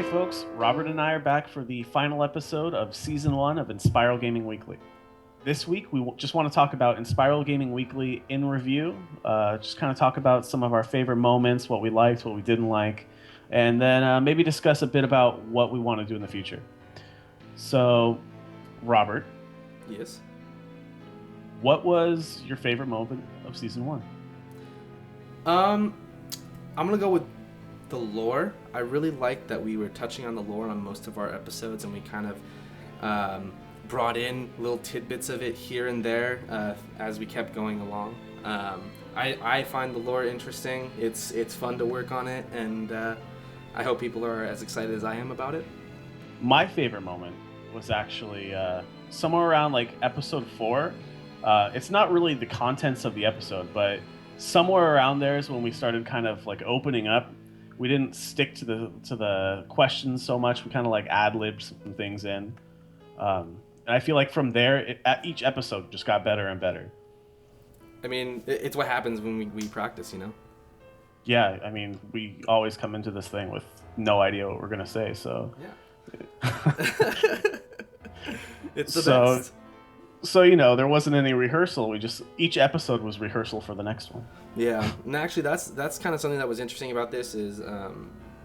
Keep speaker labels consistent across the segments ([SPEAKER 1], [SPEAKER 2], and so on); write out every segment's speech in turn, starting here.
[SPEAKER 1] Hey folks, Robert and I are back for the final episode of Season 1 of Inspiral Gaming Weekly. This week, we just want to talk about Inspiral Gaming Weekly in review, just kind of talk about some of our favorite moments, what we liked, what we didn't like, and then maybe discuss a bit about what we want to do in the future. So, Robert,
[SPEAKER 2] Yes.
[SPEAKER 1] what was your favorite moment of Season 1?
[SPEAKER 2] I'm gonna go with the lore. I really liked that we were touching on the lore on most of our episodes, and we kind of brought in little tidbits of it here and there as we kept going along. I find the lore interesting. It's fun to work on it, and I hope people are as excited as I am about it.
[SPEAKER 1] My favorite moment was actually somewhere around like episode 4. It's not really the contents of the episode, but somewhere around there is when we started kind of like opening up. We didn't stick to the questions so much. We kind of like ad-libbed some things in, and I feel like from there, each episode just got better and better.
[SPEAKER 2] I mean, it's what happens when we practice, you know?
[SPEAKER 1] Yeah, I mean, we always come into this thing with no idea what we're gonna say, so
[SPEAKER 2] Yeah. It's the best.
[SPEAKER 1] So there wasn't any rehearsal. Each episode was rehearsal for the next one.
[SPEAKER 2] Yeah, and actually, that's kind of something that was interesting about this is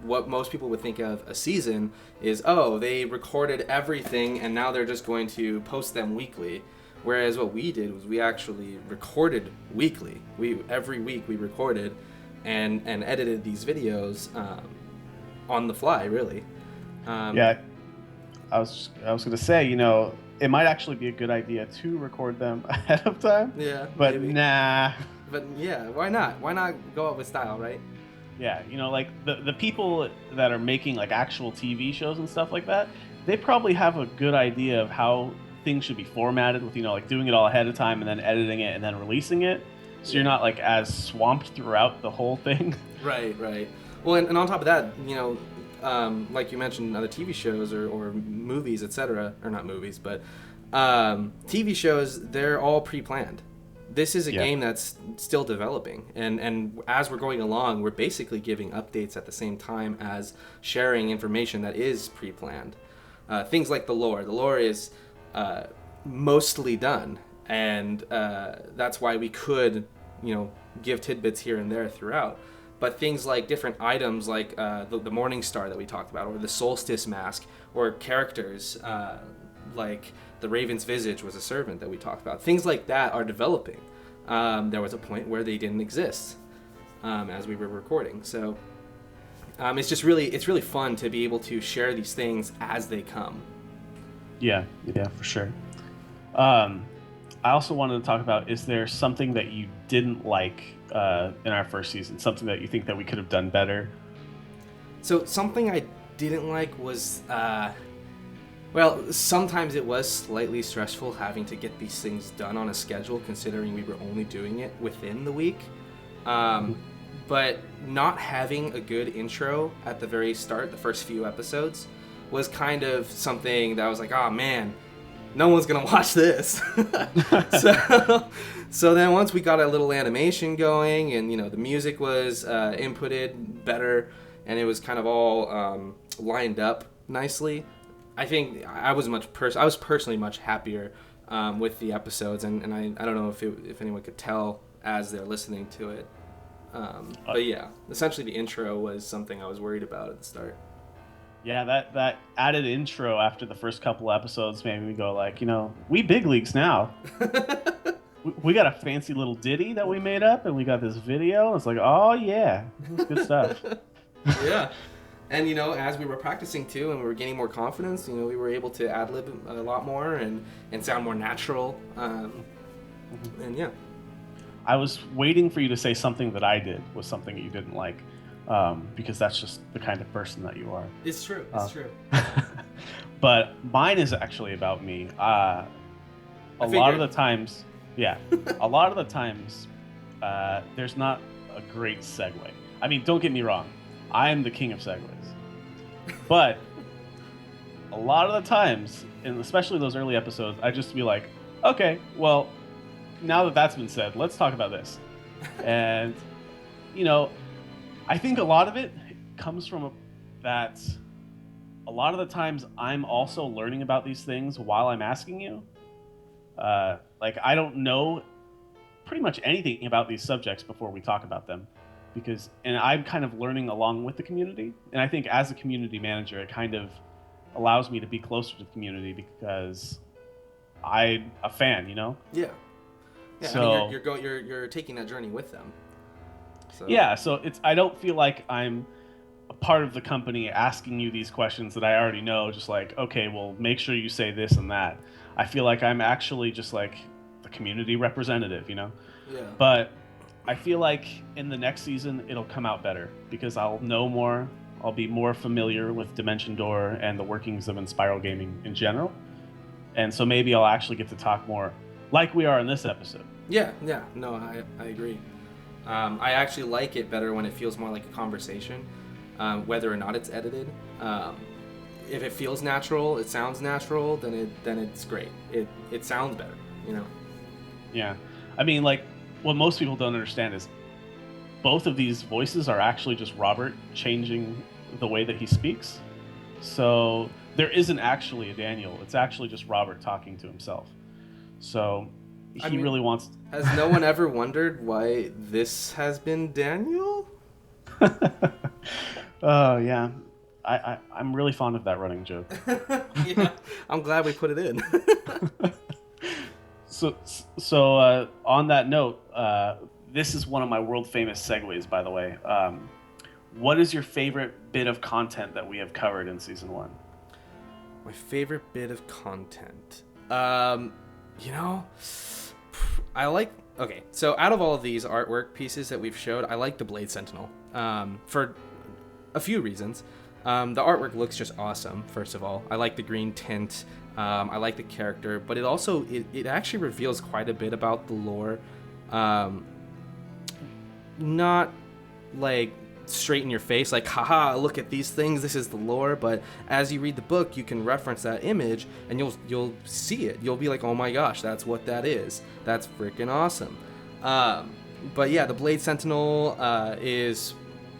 [SPEAKER 2] what most people would think of a season is, oh, they recorded everything and now they're just going to post them weekly. Whereas what we did was we actually recorded weekly. Every week we recorded and edited these videos on the fly, really.
[SPEAKER 1] Yeah, I was gonna say, it might actually be a good idea to record them ahead of time.
[SPEAKER 2] Yeah,
[SPEAKER 1] but
[SPEAKER 2] maybe.
[SPEAKER 1] Nah.
[SPEAKER 2] But yeah, why not? Why not go up with style, right?
[SPEAKER 1] Yeah, like the people that are making like actual TV shows and stuff like that, they probably have a good idea of how things should be formatted with, like doing it all ahead of time and then editing it and then releasing it. So you're not like as swamped throughout the whole thing.
[SPEAKER 2] Right. Well, and on top of that, like you mentioned, other TV shows or movies, etc., or not movies, but TV shows, they're all pre-planned. This is a game that's still developing, and as we're going along, we're basically giving updates at the same time as sharing information that is pre-planned. Things like the lore. The lore is mostly done, and that's why we could, give tidbits here and there throughout. But things like different items like the Morning Star that we talked about, or the Solstice Mask, or characters like the Raven's Visage was a servant that we talked about. Things like that are developing. There was a point where they didn't exist as we were recording. So it's really fun to be able to share these things as they come.
[SPEAKER 1] Yeah, for sure. I also wanted to talk about, is there something that you didn't like in our first season? Something that you think that we could have done better?
[SPEAKER 2] So something I didn't like was, sometimes it was slightly stressful having to get these things done on a schedule, considering we were only doing it within the week. But not having a good intro at the very start, the first few episodes, was kind of something that I was like, oh man, no one's gonna watch this. So then once we got a little animation going, and the music was inputted better, and it was kind of all lined up nicely, I think I was personally much happier with the episodes, and I don't know if anyone could tell as they're listening to it, but yeah, essentially the intro was something I was worried about at the start.
[SPEAKER 1] Yeah, that added intro after the first couple episodes made me go like, we big leagues now. we got a fancy little ditty that we made up, and we got this video. It's like, oh yeah, this is good stuff.
[SPEAKER 2] Yeah. And, as we were practicing too, and we were gaining more confidence, we were able to ad-lib a lot more and sound more natural. And yeah.
[SPEAKER 1] I was waiting for you to say something that I did was something that you didn't like, because that's just the kind of person that you are.
[SPEAKER 2] It's true. It's true.
[SPEAKER 1] But mine is actually about me. A lot of the times, there's not a great segue. I mean, don't get me wrong. I am the king of segues. But a lot of the times, and especially those early episodes, I just be like, okay, well, now that that's been said, let's talk about this. And, I think a lot of it comes from that a lot of the times I'm also learning about these things while I'm asking you. Like I don't know pretty much anything about these subjects before we talk about them, and I'm kind of learning along with the community. And I think as a community manager, it kind of allows me to be closer to the community because I'm a fan, you know.
[SPEAKER 2] Yeah. Yeah. I mean,
[SPEAKER 1] So
[SPEAKER 2] you're taking that journey with them. So
[SPEAKER 1] yeah, so it's I don't feel like I'm a part of the company asking you these questions that I already know. Just like, okay, well, make sure you say this and that. I feel like I'm actually just like the community representative, you know.
[SPEAKER 2] yeah.
[SPEAKER 1] But I feel like in the next season it'll come out better because I'll know more. I'll be more familiar with Dimension Door and the workings of Inspiral Gaming in general. And so maybe I'll actually get to talk more like we are in this episode.
[SPEAKER 2] Yeah. Yeah. No, I agree. I actually like it better when it feels more like a conversation, whether or not it's edited. If it feels natural, it sounds natural, then it's great. It sounds better, you know.
[SPEAKER 1] Yeah. I mean, like, what most people don't understand is both of these voices are actually just Robert changing the way that he speaks. So there isn't actually a Daniel. It's actually just Robert talking to himself. So he really wants.
[SPEAKER 2] Has no one ever wondered why this has been Daniel?
[SPEAKER 1] Oh, yeah. I'm really fond of that running joke.
[SPEAKER 2] Yeah, I'm glad we put it in.
[SPEAKER 1] So on that note, this is one of my world famous segues, by the way. What is your favorite bit of content that we have covered in season 1?
[SPEAKER 2] My favorite bit of content. You know, I like. Okay, so out of all of these artwork pieces that we've showed, I like the Blade Sentinel. For a few reasons. The artwork looks just awesome. First of all, I like the green tint. I like the character, but it actually reveals quite a bit about the lore. Not like straight in your face, like, haha, look at these things, this is the lore. But as you read the book, you can reference that image, and you'll see it. You'll be like, oh my gosh, that's what that is. That's freaking awesome. But yeah, the Blade Sentinel is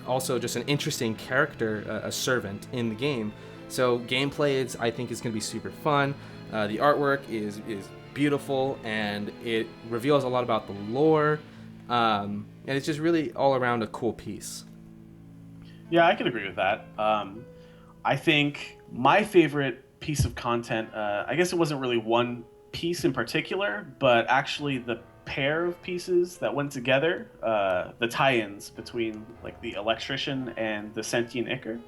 [SPEAKER 2] also just an interesting character, a servant in the game. So gameplay I think is going to be super fun. The artwork is beautiful, and it reveals a lot about the lore, and it's just really all around a cool piece.
[SPEAKER 1] Yeah, I can agree with that. I think my favorite piece of content, I guess it wasn't really one piece in particular, but actually the pair of pieces that went together, the tie-ins between like the electrician and the sentient Icar.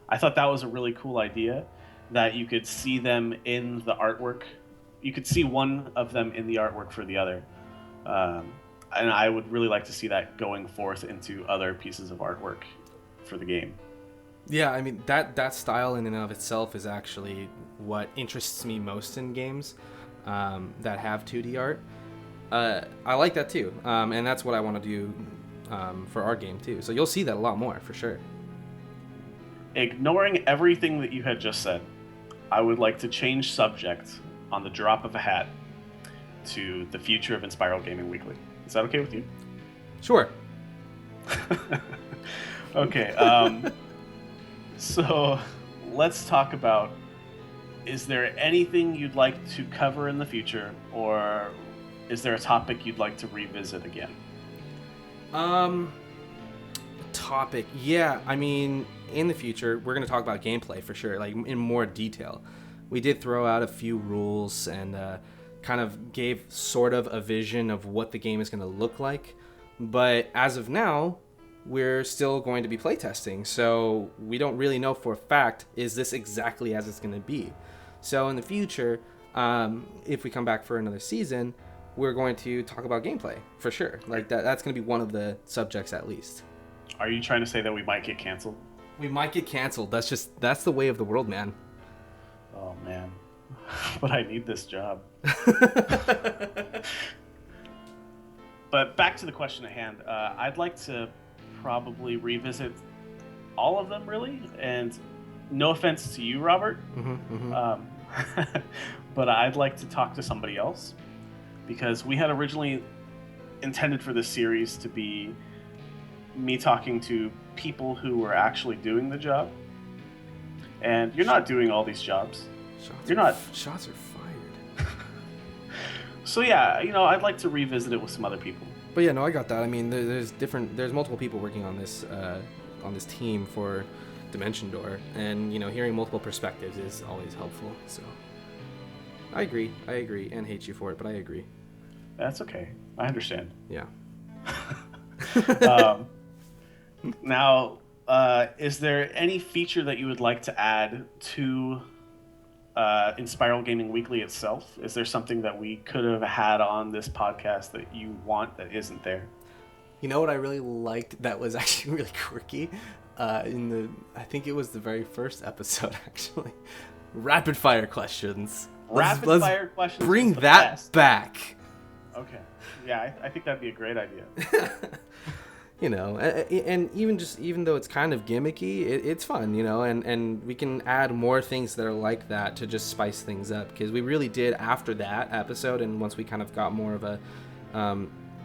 [SPEAKER 1] I thought that was a really cool idea, that you could see them in the artwork. You could see one of them in the artwork for the other. And I would really like to see that going forth into other pieces of artwork for the game.
[SPEAKER 2] Yeah, I mean, that style in and of itself is actually what interests me most in games that have 2D art. I like that too, and that's what I want to do for our game too. So you'll see that a lot more for sure.
[SPEAKER 1] Ignoring everything that you had just said, I would like to change subject on the drop of a hat to the future of Inspiral Gaming Weekly. Is that okay with you?
[SPEAKER 2] Sure.
[SPEAKER 1] Okay, so let's talk about, is there anything you'd like to cover in the future, or is there a topic you'd like to revisit again?
[SPEAKER 2] Topic. Yeah, I mean, in the future, we're going to talk about gameplay for sure, like in more detail. We did throw out a few rules and kind of gave sort of a vision of what the game is going to look like. But as of now, we're still going to be playtesting, so we don't really know for a fact, is this exactly as it's going to be. So in the future, if we come back for another season, we're going to talk about gameplay for sure. Like that's going to be one of the subjects at least.
[SPEAKER 1] Are you trying to say that we might get canceled?
[SPEAKER 2] We might get canceled. That's the way of the world, man.
[SPEAKER 1] Oh man, but I need this job. But back to the question at hand. I'd like to probably revisit all of them, really. And no offense to you, Robert, but I'd like to talk to somebody else, because we had originally intended for this series to be me talking to people who were actually doing the job. and you're not doing all these jobs.
[SPEAKER 2] Shots are fired.
[SPEAKER 1] So yeah, I'd like to revisit it with some other people.
[SPEAKER 2] But yeah, no, I got that. I mean, there's multiple people working on this team for Dimension Door, and hearing multiple perspectives is always helpful. So I agree, and hate you for it, but I agree.
[SPEAKER 1] That's okay. I understand.
[SPEAKER 2] Yeah.
[SPEAKER 1] Now, is there any feature that you would like to add to Inspiral Gaming Weekly itself? Is there something that we could have had on this podcast that you want that isn't there?
[SPEAKER 2] You know what I really liked that was actually really quirky? I think it was the very first episode, actually. Rapid fire questions.
[SPEAKER 1] Let's fire questions.
[SPEAKER 2] Bring that
[SPEAKER 1] best.
[SPEAKER 2] Back.
[SPEAKER 1] Okay. Yeah, I think that'd be a great idea.
[SPEAKER 2] And even though it's kind of gimmicky, it's fun, and we can add more things that are like that to just spice things up, because we really did after that episode, and once we kind of got more of a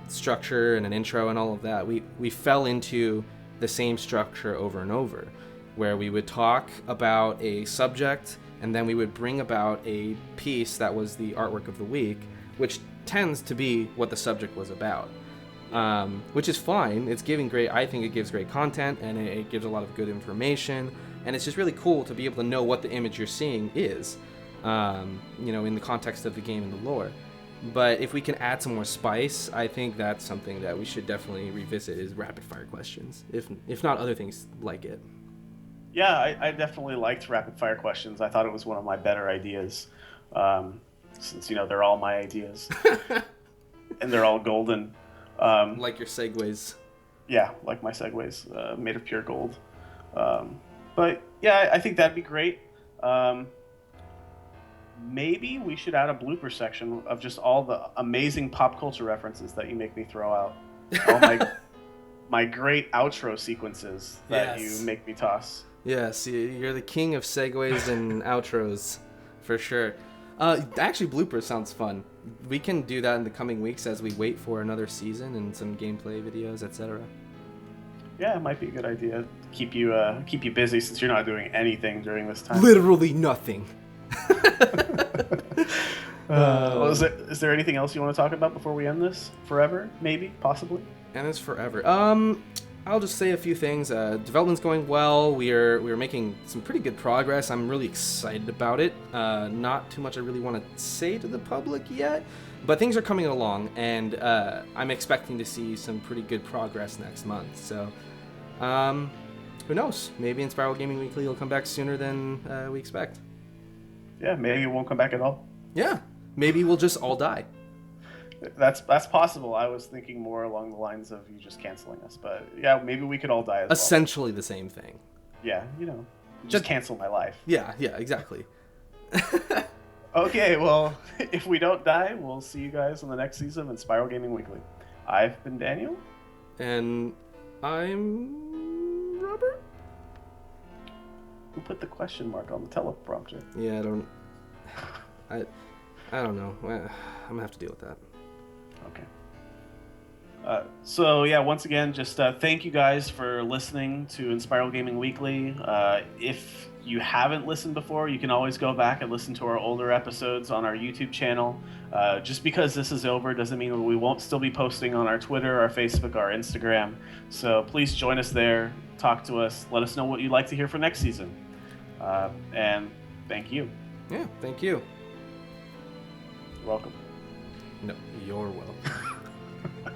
[SPEAKER 2] structure and an intro and all of that, we fell into the same structure over and over, where we would talk about a subject, and then we would bring about a piece that was the artwork of the week, which tends to be what the subject was about. Which is fine. I think it gives great content, and it gives a lot of good information, and it's just really cool to be able to know what the image you're seeing is, in the context of the game and the lore. But if we can add some more spice, I think that's something that we should definitely revisit, is rapid fire questions, if not other things like it.
[SPEAKER 1] Yeah, I definitely liked rapid fire questions. I thought it was one of my better ideas, since they're all my ideas, and they're all golden.
[SPEAKER 2] Like your segues.
[SPEAKER 1] Yeah, like my segues, made of pure gold. But yeah, I think that'd be great. Maybe we should add a blooper section of just all the amazing pop culture references that you make me throw out. All my great outro sequences that you make me toss.
[SPEAKER 2] Yes, you're the king of segues and outros, for sure. Actually, bloopers sounds fun. We can do that in the coming weeks as we wait for another season and some gameplay videos, etc.
[SPEAKER 1] Yeah, it might be a good idea. Keep you busy, since you're not doing anything during this time.
[SPEAKER 2] Literally nothing.
[SPEAKER 1] Is there anything else you want to talk about before we end this? Forever, maybe, possibly.
[SPEAKER 2] And it's forever. I'll just say a few things. Development's going well. We're making some pretty good progress. I'm really excited about it. Not too much I really want to say to the public yet, but things are coming along, and I'm expecting to see some pretty good progress next month. So, who knows? Maybe Inspiral Gaming Weekly will come back sooner than we expect.
[SPEAKER 1] Yeah, maybe it won't come back at all.
[SPEAKER 2] Yeah, maybe we'll just all die.
[SPEAKER 1] That's possible. I was thinking more along the lines of you just canceling us, but yeah, maybe we could all die as
[SPEAKER 2] Essentially the same thing.
[SPEAKER 1] Yeah, just cancel my life.
[SPEAKER 2] Yeah, exactly.
[SPEAKER 1] Okay, well, if we don't die, we'll see you guys on the next season of Inspiral Gaming Weekly. I've been Daniel.
[SPEAKER 2] And I'm Robert.
[SPEAKER 1] Who put the question mark on the teleprompter?
[SPEAKER 2] Yeah, I don't know. I'm gonna have to deal with that.
[SPEAKER 1] Okay. So yeah, once again, just thank you guys for listening to Inspiral Gaming Weekly. If you haven't listened before, you can always go back and listen to our older episodes on our YouTube channel. Just because this is over doesn't mean we won't still be posting on our Twitter, our Facebook, our Instagram. So please join us there, talk to us, let us know what you'd like to hear for next season. And thank you.
[SPEAKER 2] Yeah, thank you.
[SPEAKER 1] You're welcome.
[SPEAKER 2] No, you're welcome.